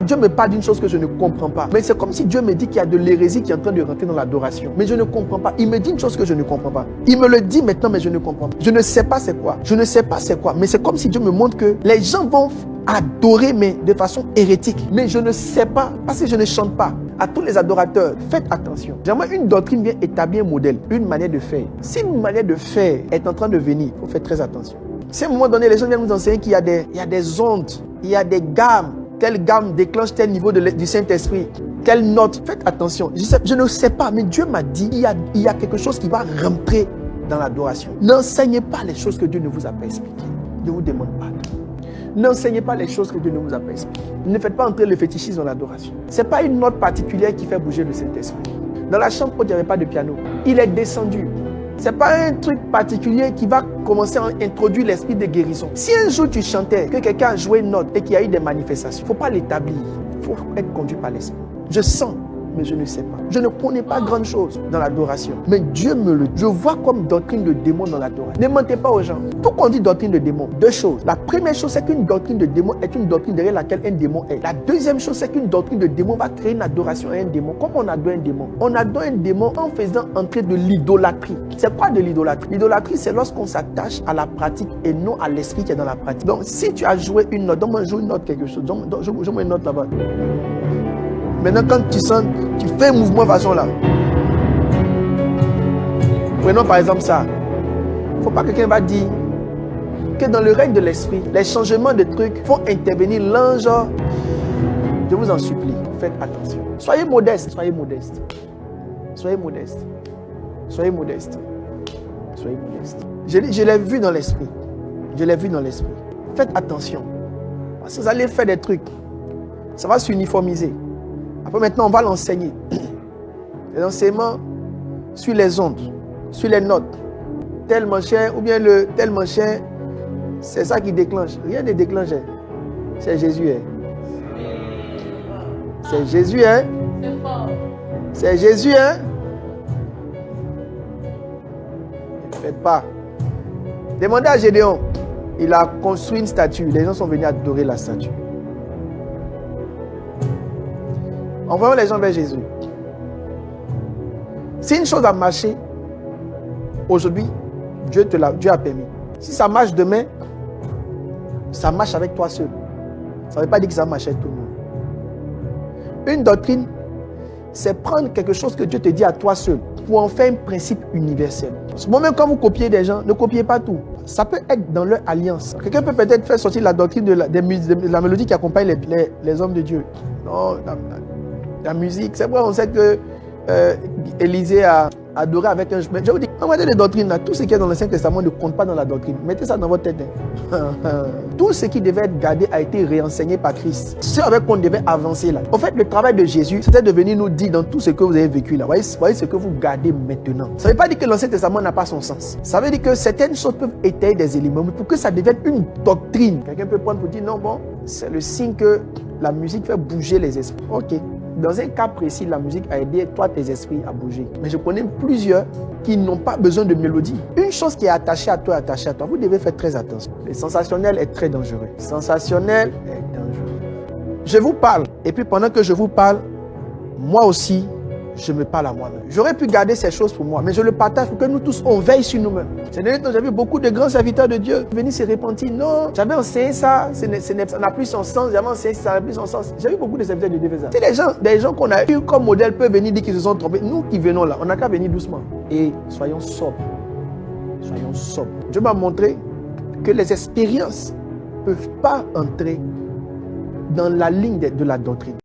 Dieu me parle d'une chose que je ne comprends pas. Mais c'est comme si Dieu me dit qu'il y a de l'hérésie qui est en train de rentrer dans l'adoration. Mais je ne comprends pas. Il me dit une chose que je ne comprends pas. Il me le dit maintenant, mais je ne comprends pas. Je ne sais pas c'est quoi. Je ne sais pas c'est quoi. Mais c'est comme si Dieu me montre que les gens vont adorer, mais de façon hérétique. Mais je ne sais pas, parce que je ne chante pas. À tous les adorateurs, faites attention. Jamais une doctrine vient établir un modèle, une manière de faire. Si une manière de faire est en train de venir, il faut faire très attention. Si à un moment donné, les gens viennent nous enseigner qu'il y a des ondes, il y a des gammes, telle gamme déclenche tel niveau du Saint-Esprit, quelle note, faites attention. Je ne sais pas, mais Dieu m'a dit, il y a quelque chose qui va rentrer dans l'adoration. N'enseignez pas les choses que Dieu ne vous a pas expliquées. Ne vous demande pas. N'enseignez pas les choses que Dieu ne vous a pas expliquées. Ne faites pas entrer le fétichisme dans l'adoration. Ce n'est pas une note particulière qui fait bouger le Saint-Esprit. Dans la chambre où il n'y avait pas de piano, il est descendu. Ce n'est pas un truc particulier qui va commencer à introduire l'esprit de guérison. Si un jour tu chantais, que quelqu'un a joué une note et qu'il y a eu des manifestations, il ne faut pas l'établir. Il faut être conduit par l'esprit. Je sens, mais je ne sais pas. Je ne connais pas grande chose dans l'adoration. Mais Dieu me le dit. Je vois comme doctrine de démon dans l'adoration. Ne mentez pas aux gens. Tout qu'on dit doctrine de démon, deux choses. La première chose, c'est qu'une doctrine de démon est une doctrine derrière laquelle un démon est. La deuxième chose, c'est qu'une doctrine de démon va créer une adoration à un démon. Comme on adore un démon? On adore un démon en faisant entrer de l'idolâtrie. C'est quoi de l'idolâtrie? L'idolâtrie, c'est lorsqu'on s'attache à la pratique et non à l'esprit qui est dans la pratique. Donc, si tu as joué une note, donne-moi une note quelque chose. Donne-moi une note là-bas. Maintenant, quand tu sens, tu fais un mouvement façon là. Prenons par exemple ça. Il ne faut pas que quelqu'un va dire que dans le règne de l'esprit, les changements de trucs font intervenir l'ange. Je vous en supplie, faites attention. Soyez modeste, soyez modeste. Soyez modeste. Soyez modeste. Soyez modeste. Je l'ai vu dans l'esprit. Je l'ai vu dans l'esprit. Faites attention. Parce que vous allez faire des trucs. Ça va s'uniformiser. Après maintenant, on va l'enseigner. Les enseignements sur les ondes, sur les notes. Tel machin ou bien le tel machin, c'est ça qui déclenche. Rien ne déclenche. C'est Jésus. C'est Jésus. C'est Jésus. Ne faites pas. Demandez à Gédéon. Il a construit une statue. Les gens sont venus adorer la statue. Envoyons les gens vers Jésus. Si une chose a marché aujourd'hui, Dieu a permis. Si ça marche demain, ça marche avec toi seul. Ça ne veut pas dire que ça marche avec tout le monde. Une doctrine, c'est prendre quelque chose que Dieu te dit à toi seul pour en faire un principe universel. Moi-même, quand vous copiez des gens, ne copiez pas tout. Ça peut être dans leur alliance. Quelqu'un peut peut-être faire sortir la doctrine de la mélodie qui accompagne les hommes de Dieu. Non, la musique, c'est vrai, on sait que Élisée a adoré avec un... Mais je vous dis, en matière de doctrine, tout ce qui est dans l'Ancien Testament ne compte pas dans la doctrine. Mettez ça dans votre tête. Tout ce qui devait être gardé a été réenseigné par Christ. Ce avec quoi on devait avancer là. En fait, le travail de Jésus, c'était de venir nous dire dans tout ce que vous avez vécu là. Voyez ce que vous gardez maintenant. Ça ne veut pas dire que l'Ancien Testament n'a pas son sens. Ça veut dire que certaines choses peuvent étayer des éléments. Mais pour que ça devienne une doctrine, quelqu'un peut prendre pour dire non, bon, c'est le signe que la musique fait bouger les esprits. Ok. Dans un cas précis, la musique a aidé toi, tes esprits à bouger. Mais je connais plusieurs qui n'ont pas besoin de mélodie. Une chose qui est attachée à toi, vous devez faire très attention. Le sensationnel est très dangereux. Le sensationnel est dangereux. Je vous parle, et puis pendant que je vous parle, moi aussi, je me parle à moi-même. J'aurais pu garder ces choses pour moi, mais je le partage pour que nous tous, on veille sur nous-mêmes. Ces derniers temps, j'ai vu beaucoup de grands serviteurs de Dieu venir se repentir. Non, j'avais enseigné ça, ça n'a plus son sens. J'avais enseigné ça, ça n'a plus son sens. J'ai vu beaucoup de serviteurs de Dieu faire ça. Si des gens qu'on a eu comme modèle peuvent venir dire qu'ils se sont trompés, nous qui venons là, on n'a qu'à venir doucement. Et soyons sobres. Soyons sobres. Dieu m'a montré que les expériences ne peuvent pas entrer dans la ligne de la doctrine.